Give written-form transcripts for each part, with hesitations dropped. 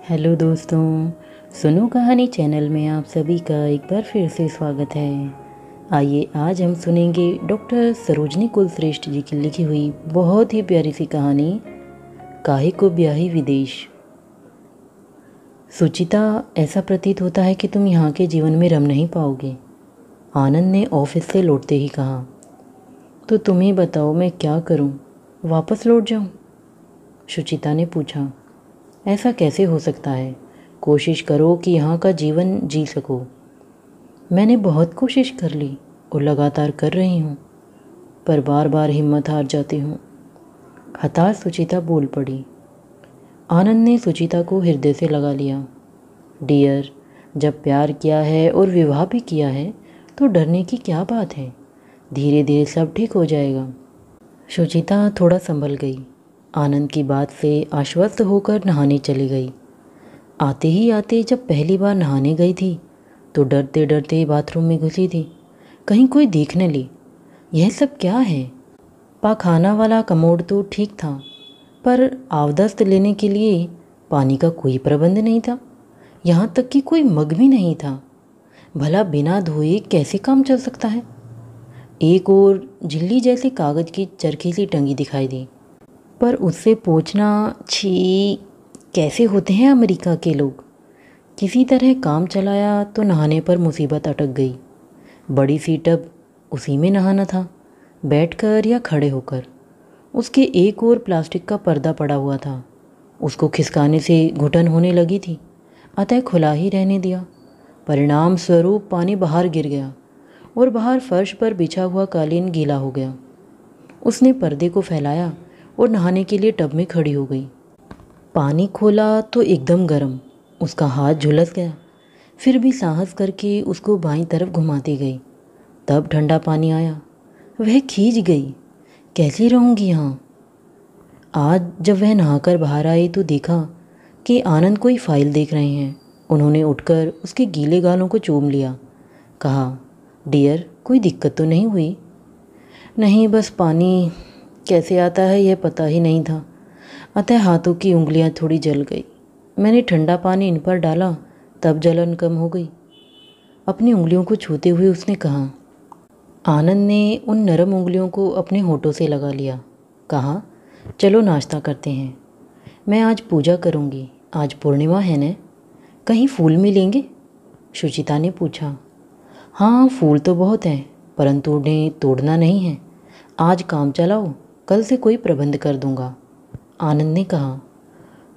Hello दोस्तों, सुनो कहानी चैनल में आप सभी का एक बार फिर से स्वागत है। आइए आज हम सुनेंगे डॉक्टर सरोजनी कुलश्रेष्ठ जी की लिखी हुई बहुत ही प्यारी सी कहानी काहे को ब्याही विदेश। सुचिता, ऐसा प्रतीत होता है कि तुम यहाँ के जीवन में रम नहीं पाओगे, आनंद ने ऑफिस से लौटते ही कहा। तो तुम ही बताओ मैं क्या करूँ, वापस लौट जाऊँ? सुचिता ने पूछा। ऐसा कैसे हो सकता है? कोशिश करो कि यहाँ का जीवन जी सको। मैंने बहुत कोशिश कर ली और लगातार कर रही हूँ, पर बार बार हिम्मत हार जाती हूँ। हताश सुचिता बोल पड़ी। आनंद ने सुचिता को हृदय से लगा लिया। डियर, जब प्यार किया है और विवाह भी किया है तो डरने की क्या बात है? धीरे धीरे सब ठीक हो जाएगा। सुचिता थोड़ा संभल गई। आनंद की बात से आश्वस्त होकर नहाने चली गई। आते ही आते जब पहली बार नहाने गई थी तो डरते डरते बाथरूम में घुसी थी, कहीं कोई देख न ले। यह सब क्या है? पाखाना वाला कमोड तो ठीक था, पर आवदस्त लेने के लिए पानी का कोई प्रबंध नहीं था। यहाँ तक कि कोई मग भी नहीं था। भला बिना धोए कैसे काम चल सकता है? एक और झिल्ली जैसी कागज़ की चरखी सी टंगी दिखाई दी, पर उससे पोंछना, छी, कैसे होते हैं अमेरिका के लोग। किसी तरह काम चलाया तो नहाने पर मुसीबत अटक गई। बड़ी सी टब, उसी में नहाना था, बैठकर या खड़े होकर। उसके एक और प्लास्टिक का पर्दा पड़ा हुआ था, उसको खिसकाने से घुटन होने लगी थी, अतः खुला ही रहने दिया। परिणाम स्वरूप पानी बाहर गिर गया और बाहर फर्श पर बिछा हुआ कालीन गीला हो गया। उसने पर्दे को फैलाया और नहाने के लिए टब में खड़ी हो गई। पानी खोला तो एकदम गर्म, उसका हाथ झुलस गया। फिर भी साहस करके उसको बाईं तरफ घुमाती गई। तब ठंडा पानी आया। वह खींच गई। कैसी रहूँगी यहाँ? आज जब वह नहाकर बाहर आई तो देखा कि आनंद कोई फाइल देख रहे हैं। उन्होंने उठकर उसके गीले गालों को चूम लिया। कहा, डियर, कोई दिक्कत तो नहीं हुई? नहीं, बस पानी कैसे आता है यह पता ही नहीं था, अतः हाथों की उंगलियां थोड़ी जल गई। मैंने ठंडा पानी इन पर डाला, तब जलन कम हो गई। अपनी उंगलियों को छूते हुए उसने कहा। आनंद ने उन नरम उंगलियों को अपने होठों से लगा लिया। कहा, चलो नाश्ता करते हैं। मैं आज पूजा करूँगी, आज पूर्णिमा है न? कहीं फूल मिलेंगे? सुचिता ने पूछा। हाँ, फूल तो बहुत हैं, परंतु उन्हें तोड़ना नहीं है। आज काम चलाओ, कल से कोई प्रबंध कर दूंगा, आनंद ने कहा।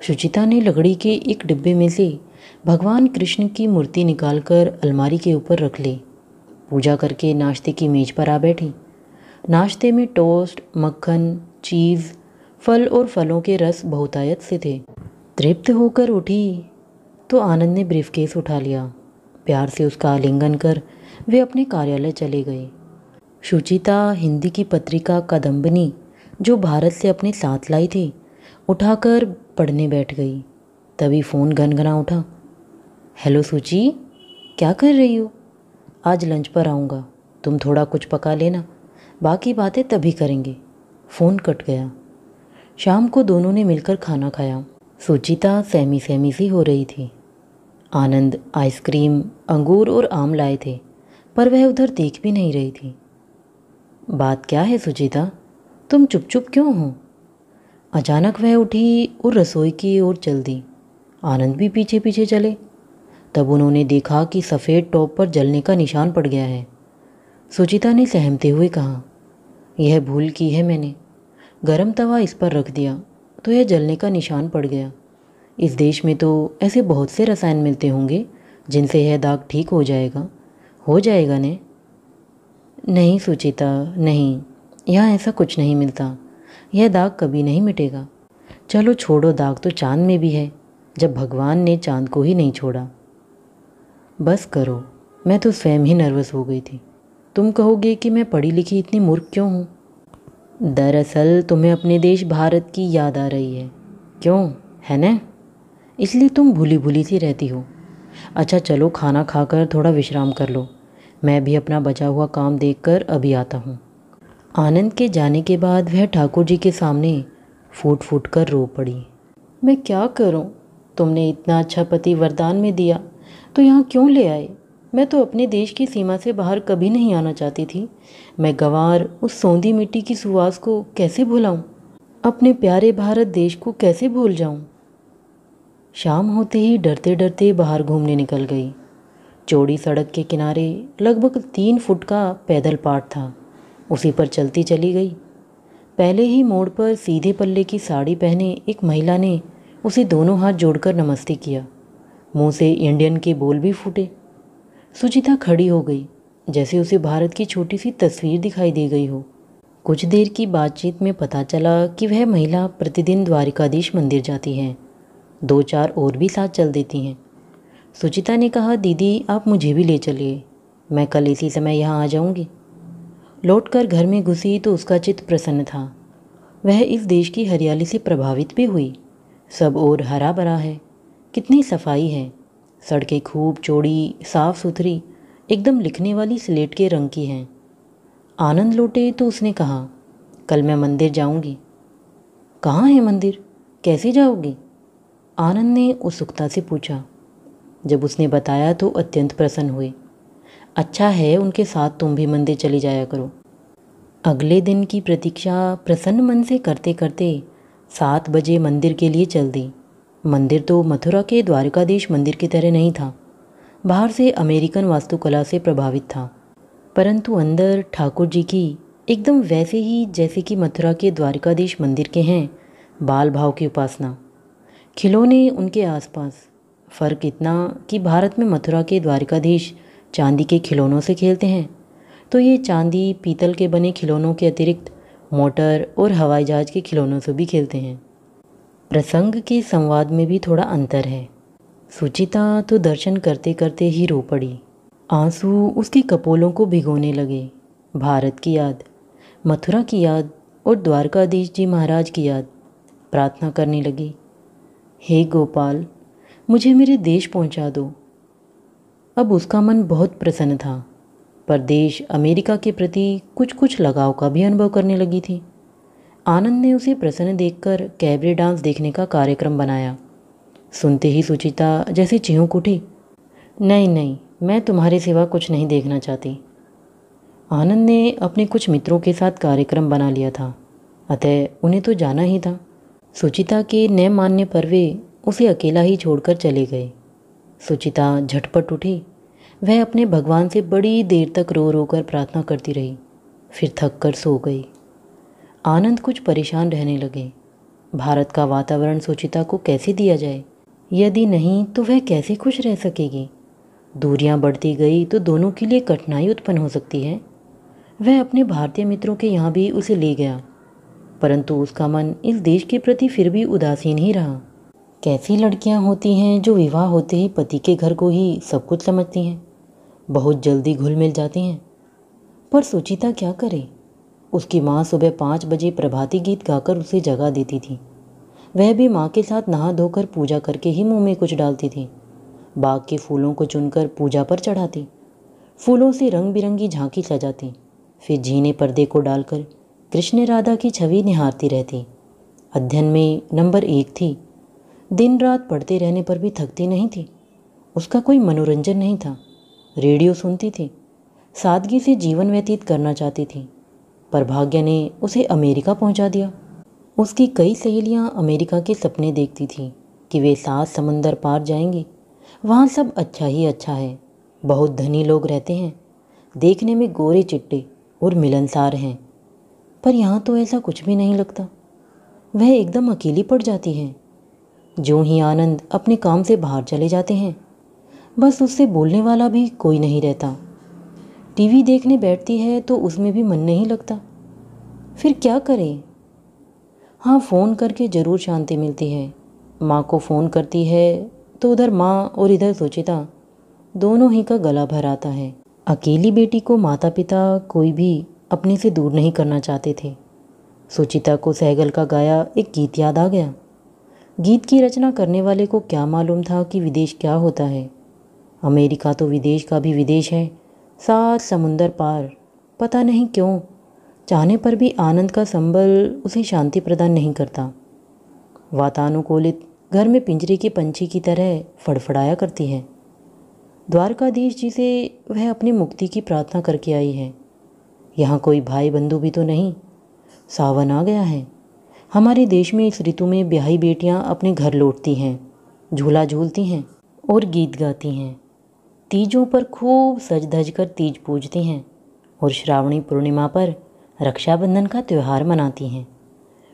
सुचिता ने लकड़ी के एक डिब्बे में से भगवान कृष्ण की मूर्ति निकालकर अलमारी के ऊपर रख ली। पूजा करके नाश्ते की मेज पर आ बैठी। नाश्ते में टोस्ट, मक्खन, चीज़, फल और फलों के रस बहुतायत से थे। तृप्त होकर उठी तो आनंद ने ब्रीफकेस उठा लिया। प्यार से उसका आलिंगन कर वे अपने कार्यालय चले गए। सुचिता हिंदी की पत्रिका कादम्बिनी, जो भारत से अपने साथ लाई थी, उठाकर पढ़ने बैठ गई। तभी फ़ोन घनघना उठा। हेलो सुची, क्या कर रही हो? आज लंच पर आऊँगा, तुम थोड़ा कुछ पका लेना, बाकी बातें तभी करेंगे। फ़ोन कट गया। शाम को दोनों ने मिलकर खाना खाया। सुचिता सहमी सहमी सी हो रही थी। आनंद आइसक्रीम, अंगूर और आम लाए थे, पर वह उधर देख भी नहीं रही थी। बात क्या है सुचिता, तुम चुप चुप क्यों हो? अचानक वह उठी और रसोई की ओर चल दी। आनंद भी पीछे पीछे चले। तब उन्होंने देखा कि सफ़ेद टॉप पर जलने का निशान पड़ गया है। सुचिता ने सहमते हुए कहा, यह भूल की है मैंने। गरम तवा इस पर रख दिया तो यह जलने का निशान पड़ गया। इस देश में तो ऐसे बहुत से रसायन मिलते होंगे जिनसे यह दाग ठीक हो जाएगा ने? नहीं सुचिता, नहीं, यहाँ ऐसा कुछ नहीं मिलता। यह दाग कभी नहीं मिटेगा। चलो छोड़ो, दाग तो चांद में भी है, जब भगवान ने चांद को ही नहीं छोड़ा। बस करो, मैं तो स्वयं ही नर्वस हो गई थी। तुम कहोगे कि मैं पढ़ी लिखी इतनी मूर्ख क्यों हूँ? दरअसल तुम्हें अपने देश भारत की याद आ रही है, क्यों, है न? इसलिए तुम भूली भूली सी रहती हो। अच्छा चलो, खाना खाकर थोड़ा विश्राम कर लो। मैं भी अपना बचा हुआ काम देखकर अभी आता हूँ। आनंद के जाने के बाद वह ठाकुर जी के सामने फूट फूट कर रो पड़ी। मैं क्या करूँ? तुमने इतना अच्छा पति वरदान में दिया तो यहाँ क्यों ले आए? मैं तो अपने देश की सीमा से बाहर कभी नहीं आना चाहती थी। मैं गंवार उस सौंधी मिट्टी की सुवास को कैसे भुलाऊं? अपने प्यारे भारत देश को कैसे भूल जाऊं? शाम होते ही डरते डरते बाहर घूमने निकल गई। चौड़ी सड़क के किनारे लगभग 3 फुट का पैदल पाट था, उसी पर चलती चली गई। पहले ही मोड़ पर सीधे पल्ले की साड़ी पहने एक महिला ने उसे दोनों हाथ जोड़कर नमस्ते किया। मुंह से इंडियन के बोल भी फूटे। सुचिता खड़ी हो गई, जैसे उसे भारत की छोटी सी तस्वीर दिखाई दे गई हो। कुछ देर की बातचीत में पता चला कि वह महिला प्रतिदिन द्वारिकाधीश मंदिर जाती है। 2-4 और भी साथ चल देती हैं। सुचिता ने कहा, दीदी आप मुझे भी ले चलिए, मैं कल इसी समय यहाँ आ जाऊँगी। लौटकर घर में घुसी तो उसका चित्त प्रसन्न था। वह इस देश की हरियाली से प्रभावित भी हुई। सब और हरा भरा है, कितनी सफाई है। सड़कें खूब चौड़ी, साफ सुथरी, एकदम लिखने वाली स्लेट के रंग की हैं। आनंद लौटे तो उसने कहा, कल मैं मंदिर जाऊंगी। कहाँ है मंदिर, कैसे जाओगी? आनंद ने उत्सुकता से पूछा। जब उसने बताया तो अत्यंत प्रसन्न हुए। अच्छा है, उनके साथ तुम भी मंदिर चली जाया करो। अगले दिन की प्रतीक्षा प्रसन्न मन से करते करते 7 बजे मंदिर के लिए चल दी। मंदिर तो मथुरा के द्वारकाधीश मंदिर की तरह नहीं था। बाहर से अमेरिकन वास्तुकला से प्रभावित था, परंतु अंदर ठाकुर जी की एकदम वैसे ही जैसे कि मथुरा के द्वारकाधीश मंदिर के हैं बाल भाव की उपासना। खिलौने उनके आसपास। फ़र्क इतना कि भारत में मथुरा के द्वारकाधीश चांदी के खिलौनों से खेलते हैं, तो ये चांदी पीतल के बने खिलौनों के अतिरिक्त मोटर और हवाई जहाज़ के खिलौनों से भी खेलते हैं। प्रसंग के संवाद में भी थोड़ा अंतर है। सुचिता तो दर्शन करते करते ही रो पड़ी। आंसू उसकी कपोलों को भिगोने लगे। भारत की याद, मथुरा की याद और द्वारकाधीश जी महाराज की याद। प्रार्थना करने लगी, हे गोपाल, मुझे मेरे देश पहुंचा दो। अब उसका मन बहुत प्रसन्न था, पर देश अमेरिका के प्रति कुछ कुछ लगाव का भी अनुभव करने लगी थी। आनंद ने उसे प्रसन्न देखकर कैबरे डांस देखने का कार्यक्रम बनाया। सुनते ही सुचिता जैसे चिंऊक उठी, नहीं नहीं, मैं तुम्हारे सिवा कुछ नहीं देखना चाहती। आनंद ने अपने कुछ मित्रों के साथ कार्यक्रम बना लिया था, अतः उन्हें तो जाना ही था। सुचिता के न मानने पर वे उसे अकेला ही छोड़कर चले गए। सुचिता झटपट उठी। वह अपने भगवान से बड़ी देर तक रो रो कर प्रार्थना करती रही, फिर थक कर सो गई। आनंद कुछ परेशान रहने लगे। भारत का वातावरण सुचिता को कैसे दिया जाए? यदि नहीं तो वह कैसे खुश रह सकेगी? दूरियां बढ़ती गई तो दोनों के लिए कठिनाई उत्पन्न हो सकती है। वह अपने भारतीय मित्रों के यहाँ भी उसे ले गया, परंतु उसका मन इस देश के प्रति फिर भी उदासीन ही रहा। कैसी लड़कियां होती हैं जो विवाह होते ही पति के घर को ही सब कुछ समझती हैं, बहुत जल्दी घुल मिल जाती हैं। पर सुचिता क्या करे? उसकी माँ सुबह 5 बजे प्रभाती गीत गाकर उसे जगा देती थी। वह भी माँ के साथ नहा धोकर पूजा करके ही मुंह में कुछ डालती थी। बाग के फूलों को चुनकर पूजा पर चढ़ाती, फूलों से रंग बिरंगी झांकी सजाती, फिर झीने पर्दे को डालकर कृष्ण राधा की छवि निहारती रहती। अध्ययन में नंबर 1 थी। दिन रात पढ़ते रहने पर भी थकती नहीं थी। उसका कोई मनोरंजन नहीं था। रेडियो सुनती थी, सादगी से जीवन व्यतीत करना चाहती थी, पर भाग्य ने उसे अमेरिका पहुंचा दिया। उसकी कई सहेलियां अमेरिका के सपने देखती थीं कि वे 7 समंदर पार जाएंगी। वहाँ सब अच्छा ही अच्छा है, बहुत धनी लोग रहते हैं, देखने में गोरे चिट्टे और मिलनसार हैं। पर यहाँ तो ऐसा कुछ भी नहीं लगता। वह एकदम अकेली पड़ जाती है। जो ही आनंद अपने काम से बाहर चले जाते हैं, बस उससे बोलने वाला भी कोई नहीं रहता। टीवी देखने बैठती है तो उसमें भी मन नहीं लगता। फिर क्या करे? हाँ, फ़ोन करके ज़रूर शांति मिलती है। माँ को फ़ोन करती है तो उधर माँ और इधर सुचिता, दोनों ही का गला भर आता है। अकेली बेटी को माता पिता कोई भी अपने से दूर नहीं करना चाहते थे। सुचिता को सहगल का गाया एक गीत याद आ गया। गीत की रचना करने वाले को क्या मालूम था कि विदेश क्या होता है। अमेरिका तो विदेश का भी विदेश है, 7 समुंदर पार। पता नहीं क्यों चाहने पर भी आनंद का संबल उसे शांति प्रदान नहीं करता। वातानुकूलित घर में पिंजरे के पंछी की तरह फड़फड़ाया करती है। द्वारकाधीश जी से वह अपनी मुक्ति की प्रार्थना करके आई है। यहाँ कोई भाई बंधु भी तो नहीं। सावन आ गया है। हमारे देश में इस ऋतु में ब्याही बेटियाँ अपने घर लौटती हैं, झूला झूलती हैं और गीत गाती हैं। तीजों पर खूब सज धज कर तीज पूजती हैं और श्रावणी पूर्णिमा पर रक्षाबंधन का त्यौहार मनाती हैं।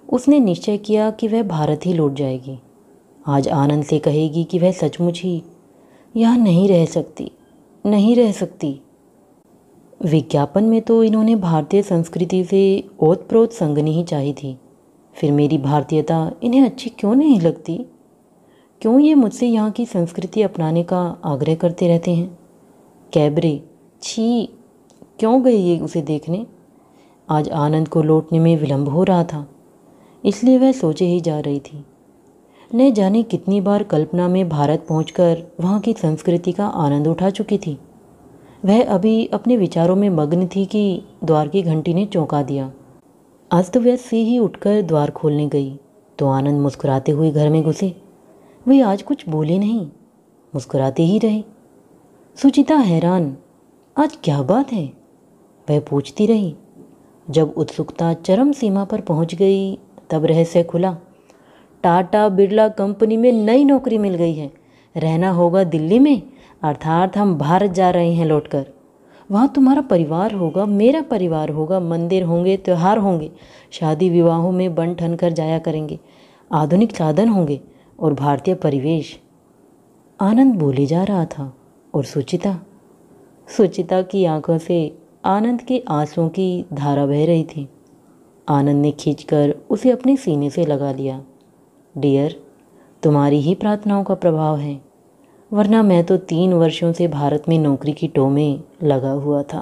उसने निश्चय किया कि वह भारत ही लौट जाएगी। आज आनंद से कहेगी कि वह सचमुच ही यहाँ नहीं रह सकती, नहीं रह सकती। विज्ञापन में तो इन्होंने भारतीय संस्कृति से ओतप्रोत संगनी ही चाही थी। फिर मेरी भारतीयता इन्हें अच्छी क्यों नहीं लगती? क्यों ये मुझसे यहाँ की संस्कृति अपनाने का आग्रह करते रहते हैं? कैबरे, छी, क्यों गई ये उसे देखने? आज आनंद को लौटने में विलंब हो रहा था, इसलिए वह सोचे ही जा रही थी। न जाने कितनी बार कल्पना में भारत पहुंचकर वहाँ की संस्कृति का आनंद उठा चुकी थी। वह अभी अपने विचारों में मग्न थी कि द्वार की घंटी ने चौंका दिया। अस्त व्यस्त से ही उठकर द्वार खोलने गई तो आनंद मुस्कुराते हुए घर में घुसे। वे आज कुछ बोले नहीं, मुस्कुराते ही रहे। सुचिता हैरान, आज क्या बात है? वह पूछती रही। जब उत्सुकता चरम सीमा पर पहुंच गई तब रहस्य खुला। टाटा बिरला कंपनी में नई नौकरी मिल गई है। रहना होगा दिल्ली में, अर्थात हम भारत जा रहे हैं लौटकर। वहाँ तुम्हारा परिवार होगा, मेरा परिवार होगा, मंदिर होंगे, त्यौहार होंगे, शादी विवाहों में बन ठन कर जाया करेंगे, आधुनिक साधन होंगे और भारतीय परिवेश। आनंद बोले जा रहा था और सुचिता की आंखों से आनंद के आंसुओं की धारा बह रही थी। आनंद ने खींचकर उसे अपने सीने से लगा लिया। डियर, तुम्हारी ही प्रार्थनाओं का प्रभाव है, वरना मैं तो 3 वर्षों से भारत में नौकरी की टो में लगा हुआ था।